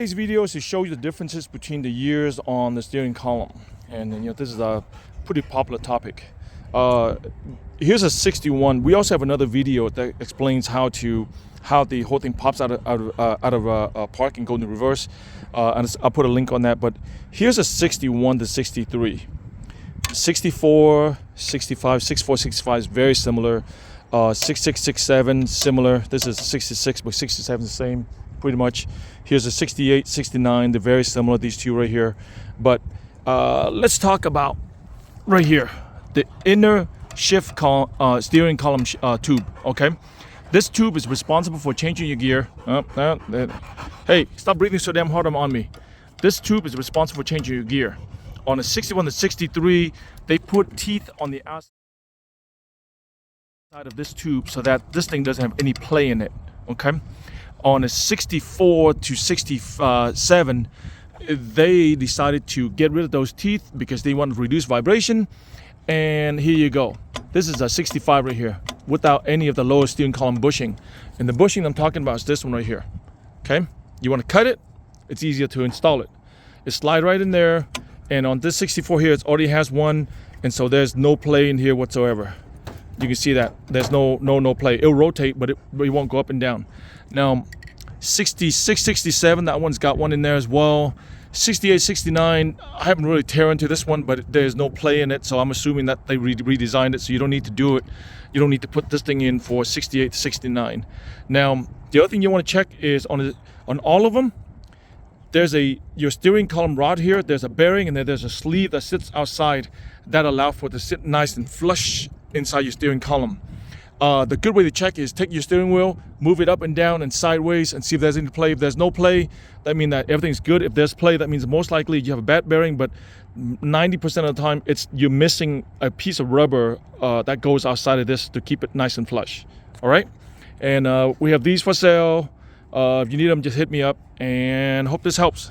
Today's video is to show you the differences between the years on the steering column, and this is a pretty popular topic. Here's a 61. We also have another video that explains how the whole thing pops out of park and go into reverse, and I'll put a link on that. But here's a 61 to 63, 64, 65, 64, 65 is very similar. 66, 67 similar. This is a 66, but 67 is the same. Pretty much. Here's a 68, 69. They're very similar, these two right here. But let's talk about right here, the inner steering column tube. Okay, this tube is responsible for changing your gear. Hey, stop breathing so damn hard on me. This tube is responsible for changing your gear. On a 61 to 63, they put teeth on the outside of this tube so that this thing doesn't have any play in it. Okay. On a 64 to 67, they decided to get rid of those teeth because they wanted to reduce vibration. And here you go. This is a 65 right here without any of the lower steering column bushing. And the bushing I'm talking about is this one right here. Okay? You want to cut it, it's easier to install it. It slides right in there. And on this 64 here, it already has one. And so there's no play in here whatsoever. You can see that there's no play. It'll rotate, but it won't go up and down. Now, 66, 67, that one's got one in there as well. 68, 69, I haven't really tear into this one, but there's no play in it, so I'm assuming that they redesigned it, so you don't need to do it. You don't need to put this thing in for 68 to 69. Now, the other thing you want to check is on all of them, there's your steering column rod here, there's a bearing, and then there's a sleeve that sits outside that allows for it to sit nice and flush inside your steering column. The good way to check is take your steering wheel, move it up and down and sideways, and see if there's any play. If there's no play, that means that everything's good. If there's play, that means most likely you have a bad bearing, but 90% of the time you're missing a piece of rubber that goes outside of this to keep it nice and flush. All right, and we have these for sale. If you need them, just hit me up, and hope this helps.